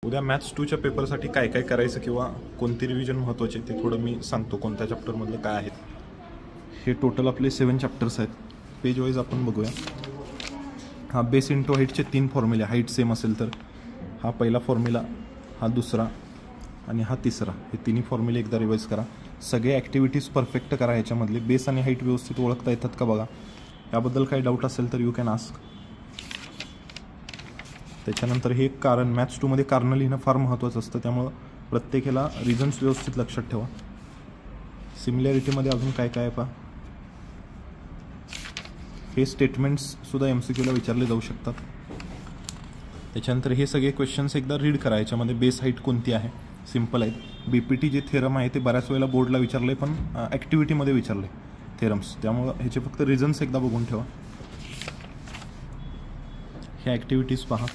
उद्या मॅथ्स 2च्या पेपरसाठी काय काय करायचं किंवा कोणती रिव्हिजन महत्त्वाचे ते थोडं मी सांगतो. कोणत्या चॅप्टरमधलं काय आहे. हे टोटल आपले 7 चॅप्टर्स आहेत. पेज वाईज आपण बघूया. हा बेस इंटू हाईटचे 3 फॉर्म्युले. हाईट सेम असेल तर हा पहिला फॉर्म्युला, हा दुसरा आणि हा तिसरा. हे तिन्ही फॉर्म्युले एकदा रिवाईज करा. सगळे ॲक्टिव्हिटीज परफेक्ट करा. ह्याच्यामधले बेस आणि हाईट व्यवस्थित ओळखता येतात का बघा. याबद्दल काही डाऊट असेल तर यू कॅन आस्क. त्याच्यानंतर हे कारण मॅथ्स 2मध्ये कारण लिहिणं फार महत्त्वाचं असतं, त्यामुळं प्रत्येकाला रिझन्स व्यवस्थित लक्षात ठेवा. सिमिलॅरिटीमध्ये अजून काय काय आहे पहा. हे स्टेटमेंट्ससुद्धा MCQला विचारले जाऊ शकतात. त्याच्यानंतर हे सगळे क्वेश्चन्स एकदा रीड करा. याच्यामध्ये बेस हाईट कोणती आहे, सिम्पल आहेत. BPT जे थेरम आहे ते बऱ्याच वेळेला बोर्डला विचारले, पण ॲक्टिव्हिटीमध्ये विचारले थेरम्स, त्यामुळं ह्याचे फक्त रिझन्स एकदा बघून ठेवा. ह्या ॲक्टिव्हिटीज पहा.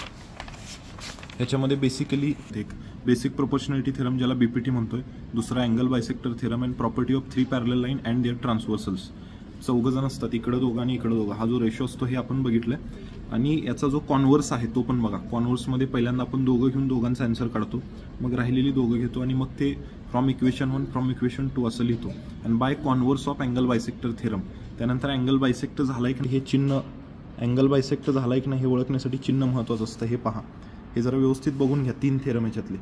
ह्याच्यामध्ये बेसिकली एक बेसिक प्रोपोर्शनॅलिटी थेरम ज्याला BPT म्हणतोय, दुसरा angle bisector theorem and property of 3 parallel line and their transversals. 4 जण असतात, इकडं दोघं आणि इकडं दोघं. हा जो रेशो असतो हे आपण बघितलं. आणि याचा जो कॉन्व्हर्स आहे तो पण बघा. कॉन्व्हर्समध्ये पहिल्यांदा आपण दोघं घेऊन दोघांचा आन्सर काढतो, मग राहिलेली दोघं घेतो आणि मग ते फ्रॉम इक्वेशन 1 फ्रॉम इक्वेशन 2 असं लिहितो. आणि by converse of angle bisector theorem. त्यानंतर अँगल बायसेक्टर झालाय की हे चिन्ह, अँगल बायसेक्टर झालाय की नाही हे ओळखण्यासाठी चिन्ह महत्त्वाचं असतं. हे पहा, हे जरा व्यवस्थित बघून घ्या. 3 थेरम ह्याच्यातले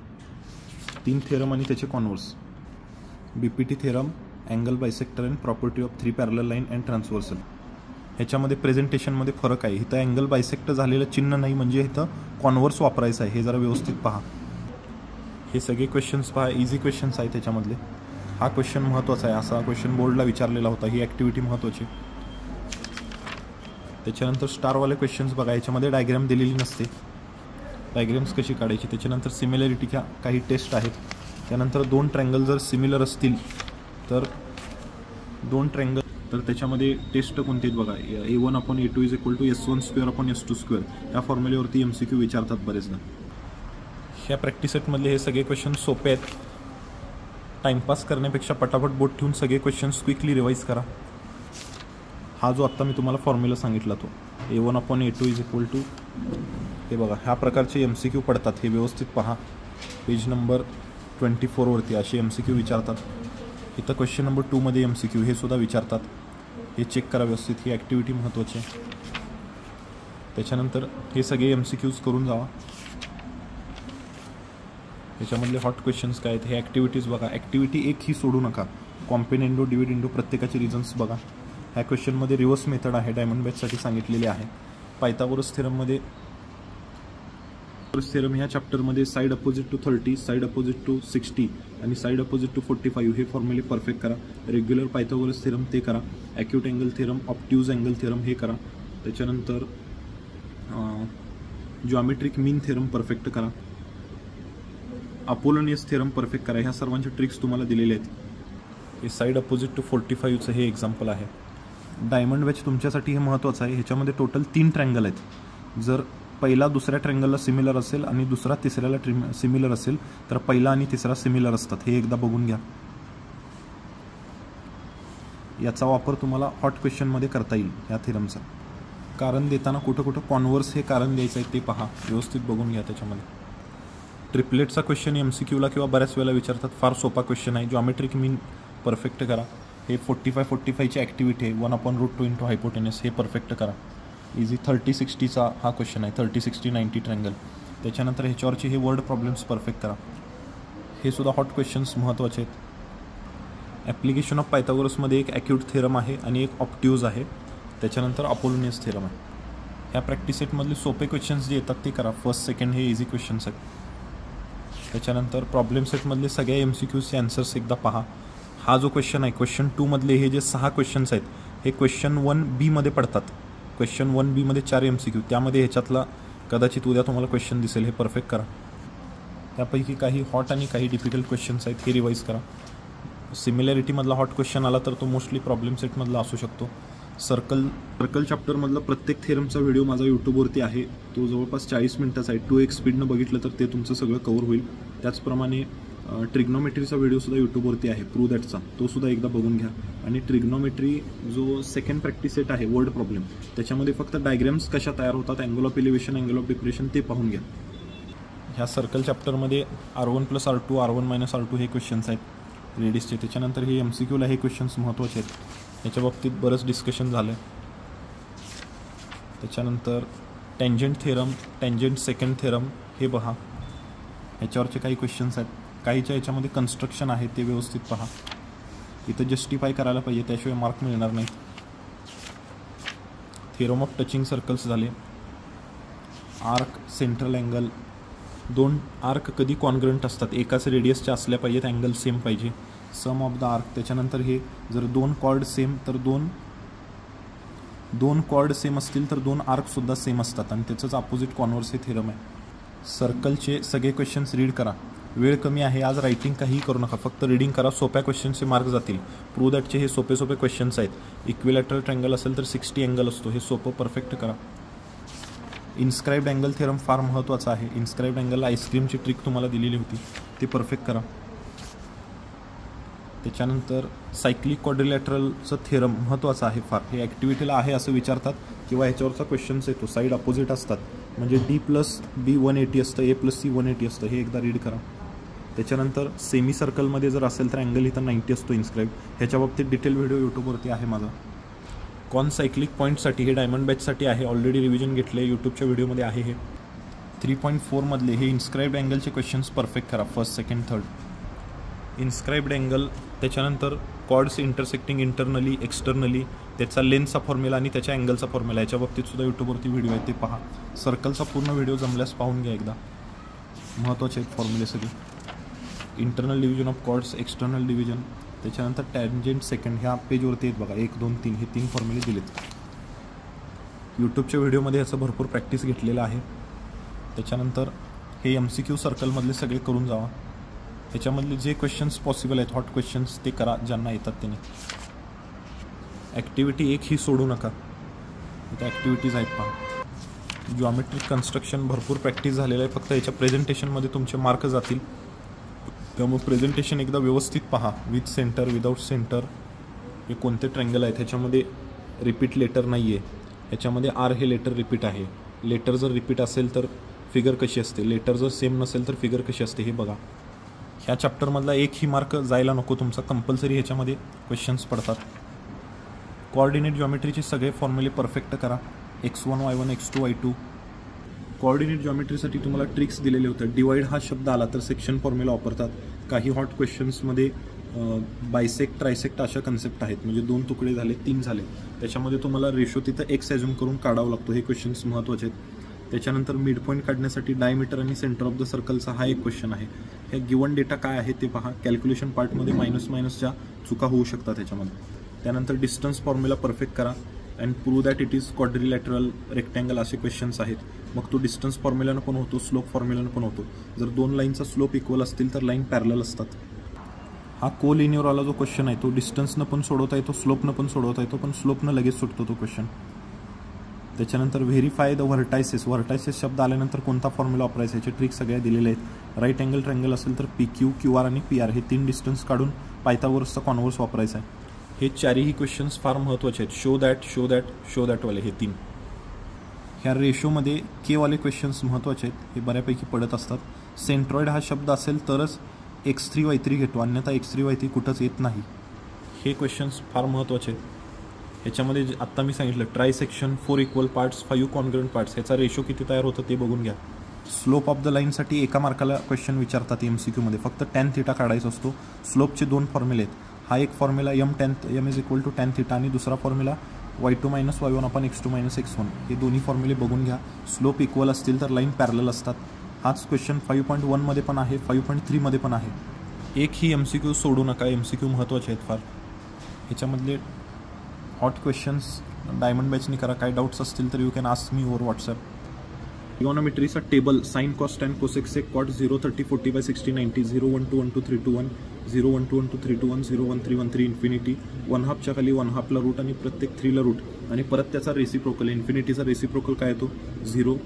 3 थेरम आणि त्याचे converse. BPT theorem, angle bisector and property of 3 parallel line and transversal. ह्याच्यामध्ये प्रेझेंटेशनमध्ये फरक आहे. इथं अँगल बायसेक्टर झालेलं चिन्ह नाही, म्हणजे इथं कॉन्व्हर्स वापरायचं आहे. हे जरा व्यवस्थित पहा. हे सगळे क्वेश्चन्स पहा, इझी क्वेश्चन्स आहेत त्याच्यामधले. हा क्वेश्चन महत्त्वाचा आहे. असा क्वेश्चन बोर्डला विचारलेला होता. ही ॲक्टिव्हिटी महत्त्वाची. त्याच्यानंतर स्टारवाले क्वेश्चन्स बघा. याच्यामध्ये डायग्राम दिलेली नसते, डायग्राम्स कशी काढायची. त्याच्यानंतर सिमिलॅरिटीच्या काही टेस्ट आहेत. त्यानंतर 2 ट्रँगल जर सिमिलर असतील तर 2 ट्रँगल तर त्याच्यामध्ये टेस्ट कोणती आहेत बघा. A1/A2 = S1² या फॉर्म्युलेवरती MCQ विचारतात बरेचदा. ह्या प्रॅक्टिस सेटमधले हे सगळे क्वेश्चन सोपे आहेत. टाइमपास करण्यापेक्षा पटापट बोट ठेवून सगळे क्वेश्चन्स क्विकली रिवाईज करा. हा जो आत्ता मी तुम्हाला फॉर्म्युला सांगितला तो A1/A2 हे बघा. ह्या प्रकारचे MCQ पडतात. हे व्यवस्थित पहा. पेज नंबर 24 वरती असे MCQ विचारतात. इथं क्वेश्चन नंबर 2 मध्ये MCQ हे सुद्धा विचारतात. हे चेक करा व्यवस्थित. ही ॲक्टिव्हिटी महत्त्वाची आहे. त्याच्यानंतर हे सगळे MCQs करून जावा. याच्यामधले हॉट क्वेश्चन्स काय आहेत हे ॲक्टिव्हिटीज बघा. ॲक्टिव्हिटी एक ही सोडू नका. कॉम्पेनेंडो, डिव्हिडेंडो प्रत्येकाचे रिझन्स बघा. ह्या क्वेश्चनमध्ये रिव्हर्स मेथड आहे, डायमंड बॅचसाठी सांगितलेली आहे. पायथागोरस थेरममध्ये थेरम ह्या चॅप्टरमध्ये side opposite to 30, side opposite to 60 आणि साईड अपोजिट टू 45 हे फॉर्म्युले परफेक्ट करा. रेग्युलर पायथागोरस थेरम ते करा. Acute angle theorem, obtuse angle theorem हे करा. त्याच्यानंतर जॉमेट्रिक मीन थेरम परफेक्ट करा. अपोलोनियस थेरम परफेक्ट करा. ह्या सर्वांच्या ट्रिक्स तुम्हाला दिलेल्या आहेत. हे साईड अपोजिट टू 45चं हे एक्झाम्पल आहे. डायमंड बॅच तुमच्यासाठी हे महत्त्वाचं आहे. ह्याच्यामध्ये टोटल 3 ट्रँगल आहेत. जर पहिला दुसऱ्या ट्रँगलला सिमिलर असेल आणि दुसरा तिसऱ्याला सिमिलर असेल तर पहिला आणि तिसरा सिमिलर असतात. हे एकदा बघून घ्या. याचा वापर तुम्हाला हॉट क्वेश्चनमध्ये करता येईल ह्या थेरमचा. कारण देताना कुठं कुठं कॉन्व्हर्स हे कारण द्यायचं आहे ते पहा. व्यवस्थित बघून घ्या. त्याच्यामध्ये ट्रिपलेटचा क्वेश्चन MCQला किंवा बऱ्याच वेळेला विचारतात. फार सोपा क्वेश्चन आहे. जॉमेट्रिक मीन परफेक्ट करा. हे 45ची ॲक्टिव्हिटी आहे. 1/√2 × हायपोटेनस हे परफेक्ट करा. इझी. 30-60चा हा क्वेश्चन आहे. 30-60-90 ट्रँगल. त्याच्यानंतर ह्याच्यावरचे हे वर्ड प्रॉब्लेम्स परफेक्ट करा. हे सुद्धा हॉट क्वेश्चन्स महत्त्वाचे आहेत. ॲप्लिकेशन ऑफ पायथागोरसमध्ये एक ॲक्यूट थेरम आहे आणि एक ऑब्ट्यूज आहे. त्याच्यानंतर अपोलोनियस थेरम आहे. ह्या प्रॅक्टिस सेटमधले सोपे क्वेश्चन्स जे येतात ते करा. फर्स्ट, सेकंड हे इझी क्वेश्चन्स आहेत. त्याच्यानंतर प्रॉब्लेम सेटमधले सगळ्या MCQचे आन्सर्स एकदा पहा. हा जो क्वेश्चन आहे क्वेश्चन 2 मधले हे जे 6 क्वेश्चन्स आहेत हे क्वेश्चन 1B मध्ये पडतात. क्वेश्चन 1B मध्ये 4 MCQ. त्यामध्ये ह्याच्यातला कदाचित उद्या तुम्हाला क्वेश्चन दिसेल. हे परफेक्ट करा. त्यापैकी काही हॉट आणि काही डिफिकल्ट क्वेश्चन्स आहेत हे रिवाईज करा. सिमिलॅरिटीमधला हॉट क्वेश्चन आला तर तो मोस्टली प्रॉब्लेम सेटमधला असू शकतो. सर्कल चॅप्टरमधला प्रत्येक थेरमचा व्हिडिओ माझा यूट्यूबवरती आहे. तो जवळपास 40 मिनिटाचा आहे. 2x स्पीडनं बघितलं तर ते तुमचं सगळं कव्हर होईल. त्याचप्रमाणे ट्रिग्नोमेट्रीचा व्हिडिओसुद्धा यूट्यूबवरती आहे, प्रूव्ह दॅटचा. तो सुद्धा एकदा बघून घ्या. आणि ट्रिग्नोमेट्री जो सेकंड प्रॅक्टिस सेट आहे वर्ड प्रॉब्लेम, त्याच्यामध्ये फक्त डायग्राम्स कशा तयार होतात, angle of elevation, angle of depression ते पाहून घ्या. ह्या circle चॅप्टरमध्ये R1 + R2 R1 - R2 हे क्वेश्चन्स आहेत रेडिसचे. त्याच्यानंतर हे MCQला हे क्वेश्चन्स महत्त्वाचे आहेत, याच्या बाबतीत बरंच डिस्कशन झालं. त्याच्यानंतर tangent theorem, tangent second theorem हे पहा, ह्याच्यावरचे काही क्वेश्चन्स आहेत. काहीच्या ह्याच्यामध्ये कन्स्ट्रक्शन आहे ते व्यवस्थित पहा. इथं जस्टिफाय करायला पाहिजे, त्याशिवाय मार्क मिळणार नाही. थेरम ऑफ टचिंग सर्कल्स झाले. आर्क, सेंट्रल अँगल, दोन आर्क कधी कॉन्ग्रंट असतात, एकाच रेडियसच्या असल्या पाहिजेत, अँगल सेम पाहिजे. सम ऑफ द आर्क. त्याच्यानंतर हे जर दोन कॉर्ड सेम तर दोन कॉर्ड सेम असतील तर दोन आर्कसुद्धा सेम असतात आणि त्याचंच अपोजिट कॉन्व्हर्स हे थेरम आहे. सर्कलचे सगळे क्वेश्चन्स रीड करा. वेळ कमी आहे आज, रायटिंग काहीही करू नका, फक्त रीडिंग करा. सोप्या क्वेश्चनचे मार्क जातील. प्रूव्ह दॅटचे हे सोपे क्वेश्चन्स आहेत. इक्विलॅटरल ट्रँगल असेल तर 60 अँगल असतो, हे सोपं परफेक्ट करा. इन्स्क्राइब्ड अँगल थेरम फार महत्त्वाचा आहे. इन्स्क्राइब्ड अँगलला आईस्क्रीमची ट्रिक तुम्हाला दिलेली होती, ते परफेक्ट करा. त्याच्यानंतर सायक्लिक क्वाड्रिलॅटरलचं थेरम महत्त्वाचं आहे फार. हे ॲक्टिव्हिटीला आहे असं विचारतात किंवा ह्याच्यावरचा क्वेश्चन्स येतो. साईड अपोजिट असतात, म्हणजे D + B 180 असतं, A + C 180 असतं. हे एकदा रीड करा. त्याच्यानंतर सेमी सर्कलमध्ये जर असेल तर अँगल इथं 90 असतो इन्स्क्राइब. ह्याच्या बाबतीत डिटेल व्हिडिओ यूट्यूबवरती आहे माझा. कॉनसायक्लिक पॉईंटसाठी हे डायमंड बॅचसाठी आहे, ऑलरेडी रिव्हिजन घेतले, यूट्यूबच्या व्हिडिओमध्ये आहे. हे 3.4 मधले हे इन्स्क्राइब्ड अँगलचे क्वेश्चन्स परफेक्ट करा, first, second, third. Inscribed angle, त्याच्यानंतर कॉर्ड्स इंटरसेक्टिंग इंटरनली एक्सटर्नली, त्याचा लेन्थचा फॉर्म्युला आणि त्याच्या अँगलचा फॉर्म्युला, याच्या बाबतीत सुद्धा यूट्यूबवरती व्हिडिओ आहे, ते पहा. सर्कलचा पूर्ण व्हिडिओ जमल्यास पाहून घ्या एकदा, महत्त्वाचे आहेत फॉर्म्युले सगळे. Internal division of chords, external division, त्याच्यानंतर टॅन्जंट सेकंड, ह्या पेजवरती आहेत बघा, 1, 2, 3 हे 3 फॉर्म्युले दिलेत. यूट्यूबच्या व्हिडिओमध्ये ह्याचं भरपूर प्रॅक्टिस घेतलेलं आहे. त्याच्यानंतर हे MCQ सर्कलमधले सगळे करून जावा. ह्याच्यामधले जे क्वेश्चन्स पॉसिबल आहेत, हॉट क्वेश्चन्स, ते करा ज्यांना येतात त्यांनी. ॲक्टिव्हिटी एक ही सोडू नका, इथे ॲक्टिव्हिटीज आहेत पहा. जॉमेट्रिक कन्स्ट्रक्शन भरपूर प्रॅक्टिस झालेलं आहे, फक्त याच्या प्रेझेंटेशनमध्ये तुमचे मार्क जातील. त्यामुळे प्रेझेंटेशन एकदा व्यवस्थित पहा, विथ सेंटर, विदाऊट सेंटर, हे कोणते ट्रँगल आहेत, ह्याच्यामध्ये रिपीट लेटर नाही आहे, ह्याच्यामध्ये R हे लेटर रिपीट आहे. लेटर जर रिपीट असेल तर फिगर कशी असते, लेटर जर सेम नसेल तर फिगर कशी असते, हे बघा. ह्या चॅप्टरमधला एकही मार्क जायला नको तुमचा, कंपल्सरी ह्याच्यामध्ये क्वेश्चन्स पडतात. कोऑर्डिनेट जॉमेट्रीचे सगळे फॉर्म्युले परफेक्ट करा. x1 y1 x2 y2. Coordinate जॉमेट्रीसाठी तुम्हाला ट्रिक्स दिलेले होते. डिवाइड हा शब्द आला तर सेक्शन फॉर्म्युला वापरतात. काही हॉट क्वेश्चन्समध्ये बायसेक्ट, ट्रायसेक्ट अशा कन्सेप्ट आहेत, म्हणजे 2 तुकडे झाले, 3 झाले, त्याच्यामध्ये तुम्हाला रेशो तिथं x ॲझ्युम करून काढावं लागतो. हे क्वेश्चन्स महत्त्वाचे आहेत. त्याच्यानंतर मिड पॉईंट काढण्यासाठी डायमीटर आणि सेंटर ऑफ द सर्कलचा हा एक क्वेश्चन आहे. हे गिवन डेटा काय आहे ते पहा. कॅल्क्युलेशन पार्टमध्ये मायनसच्या चुका होऊ शकतात त्याच्यामध्ये. त्यानंतर डिस्टन्स फॉर्म्युला परफेक्ट करा and prove that it is quadrilateral rectangle, असे क्वेश्चन्स आहेत. मग तो डिस्टन्स फॉर्म्युलानं पण होतो, स्लोप फॉर्म्युलानं पण होतो. जर 2 लाईनचा स्लोप इक्वल असतील तर लाईन पॅरलल असतात. हा कोलिनियरवाला जो क्वेश्चन आहे तो डिस्टन्सनं पण सोडवता येतो, स्लोपनं पण सोडवता येतो, पण स्लोपनं लगेच सुटतो तो क्वेश्चन. त्याच्यानंतर व्हेरीफाय द व्हर्टायसेस. व्हर्टायसेस शब्द आल्यानंतर कोणता फॉर्म्युला वापरायचा याचे ट्रिक सगळ्या दिलेले आहेत. राईट अँगल ट्रँगल असेल तर PQ, QR आणि PR हे 3 डिस्टन्स काढून पायथागोरसचा कॉन्व्हर्स वापरायचा आहे. हे चारही क्वेश्चन्स फार महत्त्वाचे आहेत. शो दॅटवाले हे 3. ह्या रेशोमध्ये K वाले क्वेश्चन्स महत्त्वाचे आहेत, हे बऱ्यापैकी पडत असतात. सेंट्रॉइड हा शब्द असेल तरच x3 y3 घेतो, अन्यथा x3 y3 कुठंच येत नाही. हे क्वेश्चन्स फार महत्त्वाचे आहेत. ह्याच्यामध्ये आत्ता मी सांगितलं ट्रायसेक्शन, 4 इक्वल पार्ट्स, 5 कॉन्ग्रंट पार्ट्स, ह्याचा रेशो किती तयार होतं ते बघून घ्या. स्लोप ऑफ द लाईनसाठी एका मार्काला क्वेश्चन विचारतात MCQमध्ये, फक्त tan θ काढायचा असतो. स्लोपचे 2 फॉर्म्युले आहेत. हा एक फॉर्म्युला m = tan θ आणि दुसरा formula y2 - y1 x2 - x1. हे दोन्ही फॉर्म्युले बघून घ्या. स्लोप इक्वल असतील तर लाईन पॅरलल असतात. हाच क्वेश्चन 5.1 मध्ये पण आहे, 5.3 मध्ये पण आहे. एकही MCQ सोडू नका, MCQ महत्त्वाचे आहेत फार. ह्याच्यामधले हॉट क्वेश्चन्स डायमंड बॅचनी करा. काय डाऊट्स असतील तर you can ask me over WhatsApp. ट्रिगोनोमेट्रीचा table sine cos tan cosec sec cot 0 30 40 by 60 90 0 1 2 1 2 3 2 1 0 1 2 1 2 3 2 1 0 1 3 1 3 infinity. 1/2च्या खाली 1/2ला रूट आणि प्रत्येक 3ला रूट आणि परत त्याचा रेसिप्रोकल. इन्फिनिटीचा रेसिप्रोकल काय येतो 0,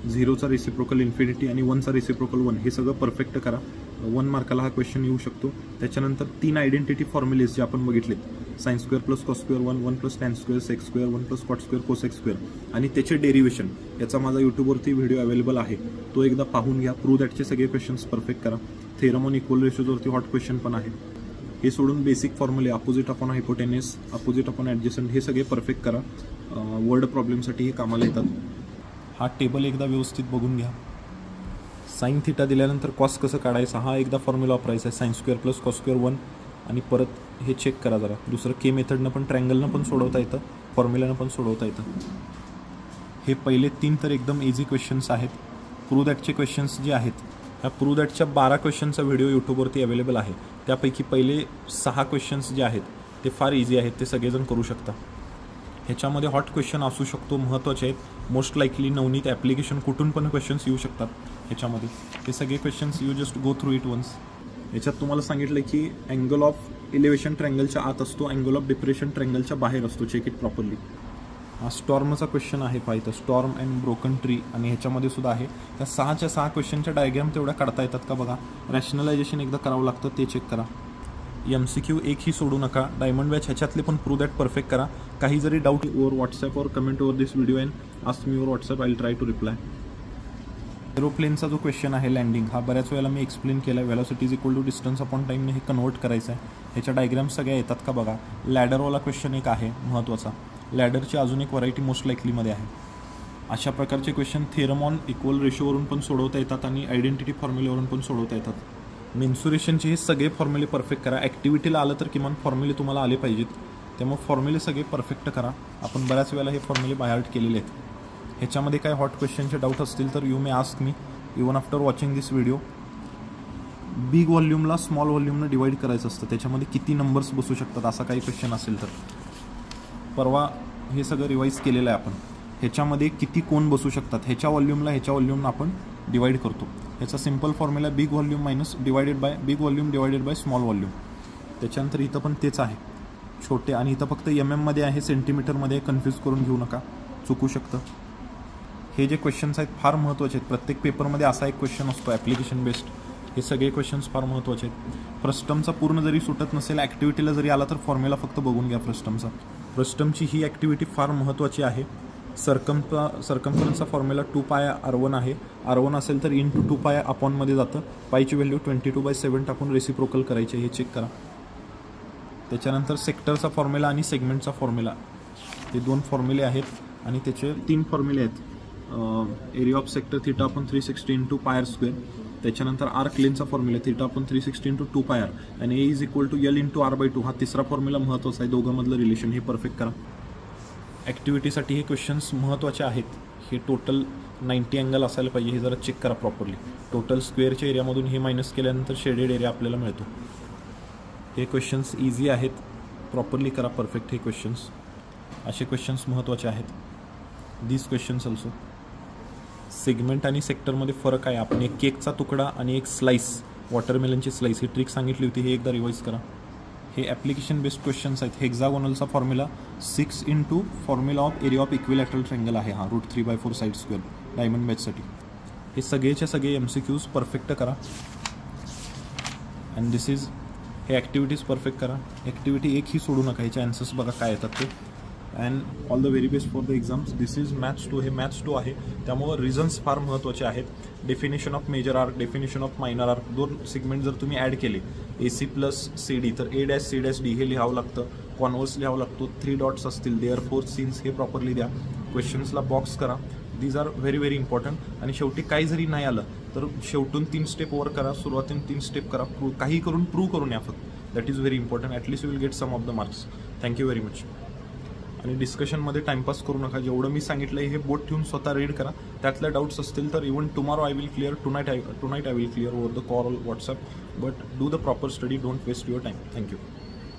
0चा रेसिप्रोकल इन्फिनिटी आणि 1चा रेसिप्रोकल 1. हे सगळं परफेक्ट करा. 1 मार्काला हा क्वेश्चन येऊ शकतो. त्याच्यानंतर 3 आयडेंटिटी फॉर्म्युलेज जे आपण बघितलेत sine square plus cos square 1, 1 plus tan square sec square, 1 plus cot square cosec square आणि त्याचे डेरिव्हेशन याचा माझा यूट्यूबवरती व्हिडिओ अवेलेबल आहे, तो एकदा पाहून घ्या. प्रूव्ह दॅटचे सगळे क्वेश्चन्स परफेक्ट करा. थेरम ऑन इक्वल रेशोजवरती हॉट क्वेश्चन पण आहे. हे सोडून बेसिक फॉर्म्युले opposite upon hypotenuse, opposite upon adjacent हे सगळे परफेक्ट करा. वर्ड प्रॉब्लेमसाठी हे कामाला येतात. हा टेबल एकदा व्यवस्थित बघून घ्या. साइन थिटा दिल्यानंतर कॉस कसं काढायचा हा एकदा फॉर्म्युला वापरायचा आहे. Sign square plus cos square 1 आणि परत हे चेक करा जरा. दुसरं के मेथडनं पण ट्रँगलनं पण सोडवता येतं, फॉर्म्युल्यानं पण सोडवता येतं. हे पहिले 3 तर एकदम इझी क्वेश्चन्स आहेत. प्रूव्ह दॅटचे क्वेश्चन्स जे आहेत ह्या प्रूव्ह दॅटच्या 12 क्वेश्चनचा व्हिडिओ यूट्यूबवरती अवेलेबल आहे. त्यापैकी पहिले 6 क्वेश्चन्स जे आहेत ते फार इझी आहेत, ते सगळेजण करू शकता. ह्याच्यामध्ये हॉट क्वेश्चन असू शकतो, महत्त्वाचे आहेत. मोस्ट लाईकली नवनीत ॲप्लिकेशन कुठून पण क्वेश्चन्स येऊ शकतात ह्याच्यामध्ये. हे सगळे questions you just go through it once. याच्यात तुम्हाला सांगितलं की अँगल ऑफ इलेव्हेशन ट्रँगलच्या आत असतो, अँगल ऑफ डिप्रेशन ट्रँगलच्या बाहेर असतो. Check it properly. हा स्टॉर्मचा क्वेश्चन आहे पाहिजे, स्टॉर्म अँड ब्रोकन ट्री, आणि ह्याच्यामध्ये सुद्धा आहे. त्या 6च्या 6 क्वेश्चनच्या डायग्राम तेवढ्या काढता येतात का बघा. रॅशनलायझेशन एकदा करावं लागतं, ते चेक करा. MCQ एकही सोडू नका. डायमंड बॅच ह्याच्यातले पण प्रूव्ह दॅट परफेक्ट करा. काही जरी डाऊट ओवर व्हॉट्सॲप और comment over this video and ask me over WhatsApp, I will try to reply. एरोप्लेनचा जो क्वेश्चन आहे लँडिंग, हा बऱ्याच वेळेला मी एक्सप्लेन केला आहे. Velocity is equal to distance upon टाईमने हे कन्वर्ट करायचं आहे. ह्याच्या डायग्राम सगळ्या येतात का बघा. लॅडरवाला क्वेश्चन एक आहे महत्त्वाचा. लॅडरची अजून एक व्हरायटी मोस्ट लाईकलीमध्ये आहे. अशा प्रकारचे क्वेश्चन थेरम ऑन इक्वल रेशोवरून पण सोडवता येतात आणि आयडेंटिटी फॉर्म्युलेवरून पण सोडवता येतात. मेन्सुरेशनचे हे सगळे फॉर्म्युले परफेक्ट करा. ॲक्टिव्हिटीला आलं तर किमान फॉर्म्युले तुम्हाला आले पाहिजेत, त्यामुळे फॉर्म्युले सगळे परफेक्ट करा. आपण बऱ्याच वेळेला हे फॉर्म्युले बाय हार्ट केलेले आहेत. ह्याच्यामध्ये काय हॉट क्वेश्चनचे डाऊट असतील तर you may ask me even after watching this video. Big व्हॉल्यूमला स्मॉल व्हॉल्यूमनं डिवाईड करायचं असतं, त्याच्यामध्ये किती नंबर्स बसू शकतात असा काही क्वेश्चन असेल तर. परवा हे सगळं रिवाईज केलेलं आहे आपण. ह्याच्यामध्ये किती कोण बसू शकतात, ह्याच्या व्हॉल्यूमनं आपण डिवाईड करतो. ह्याचा simple formula big volume minus divided by small volume. त्याच्यानंतर इथं पण तेच आहे छोटे, आणि इथं फक्त MM आहे, सेंटीमीटरमध्ये. कन्फ्यूज करून घेऊ नका, चुकू शकतं. हे जे क्वेश्चन्स आहेत फार महत्त्वाचे आहेत. प्रत्येक पेपरमध्ये असा एक क्वेश्चन असतो ॲप्लिकेशन बेस्ड. हे सगळे क्वेश्चन्स फार महत्त्वाचे आहेत. फ्रस्टमचा पूर्ण जरी सुटत नसेल, ॲक्टिव्हिटीला जरी आला तर फॉर्म्युला फक्त बघून घ्या फ्रस्टमचा. फ्रस्टमची ही ॲक्टिव्हिटी फार महत्त्वाची आहे. सर्कम्फरन्सचा फॉर्म्युला 2πr1 आहे. R1 असेल तर इंटू 2π अपॉनमध्ये जातं. पायची व्हॅल्यू 22/7 टाकून रेसिप्रोकल करायचे, हे चेक करा. त्याच्यानंतर सेक्टरचा फॉर्म्युला आणि सेगमेंटचा फॉर्म्युला, हे 2 फॉर्म्युले आहेत आणि त्याचे 3 फॉर्म्युले आहेत. Area of sector theta upon 360 into πr square. त्याच्यानंतर आर्क लेनचा formula theta upon 360 into 2πr आणि A is equal to L into R/2. हा तिसरा फॉर्म्युला महत्त्वाचा आहे. दोघांमधलं रिलेशन हे परफेक्ट करा. ॲक्टिव्हिटीसाठी हे क्वेश्चन्स महत्त्वाचे आहेत. हे टोटल 90 अँगल असायला पाहिजे, हे जरा चेक करा प्रॉपरली. टोटल स्क्वेअरच्या एरियामधून हे मायनस केल्यानंतर शेडेड एरिया आपल्याला मिळतो. हे क्वेश्चन्स इझी आहेत, प्रॉपरली करा परफेक्ट हे क्वेश्चन्स. असे क्वेश्चन्स महत्त्वाचे आहेत. These questions also. सेगमेंट आणि सेक्टरमध्ये फरक आहे. आपण एक केकचा तुकडा आणि एक स्लाइस, वॉटरमेलनची स्लाइस, ही ट्रिक सांगितली होती, हे एकदा रिवाईज करा. हे ॲप्लिकेशन बेस्ड क्वेश्चन्स आहेत. हेक्झागोनलचा formula 6 into formula of area of equilateral triangle आहे हा, √3/4 साईड स्क्वेअर डायमंड बॅचसाठी. हे सगळेच्या सगळे MCQs परफेक्ट करा. अँड दिस इज, हे ॲक्टिव्हिटीज परफेक्ट करा. ॲक्टिव्हिटी एकही सोडू नका. ह्याचे आन्सर्स बघा काय येतात ते. And all the very best for the exams. This is maths 2. हे मॅथ्स 2 आहे, त्यामुळं रिझन्स फार महत्त्वाचे आहेत. Definition of major arc, definition of minor arc, 2 segment जर तुम्ही ॲड केले AC प्लस CD तर A', C', हे लिहावं लागतं. कॉन्व्हर्स लिहावं लागतो. 3 डॉट्स असतील, देअर 4 सीन्स, हे प्रॉपरली द्या. क्वेश्चन्सला बॉक्स करा. These are very very important. आणि शेवटी काही जरी नाही आलं तर शेवटून 3 स्टेप वर करा, सुरुवातीन 3 स्टेप करा. काही करून प्रूव्ह करून या फक्त. That is very important. At least you will get some of the marks. Thank you very much. आणि डिस्कशनमध्ये टाइमपास करू नका. जेवढं मी सांगितलं आहे हे बोट ठेवून स्वतः रीड करा. त्यातल्या डाऊट्स असतील तर even tomorrow I will clear, tonight I will clear over the call WhatsApp. But do the proper study, don't waste your time. Thank you.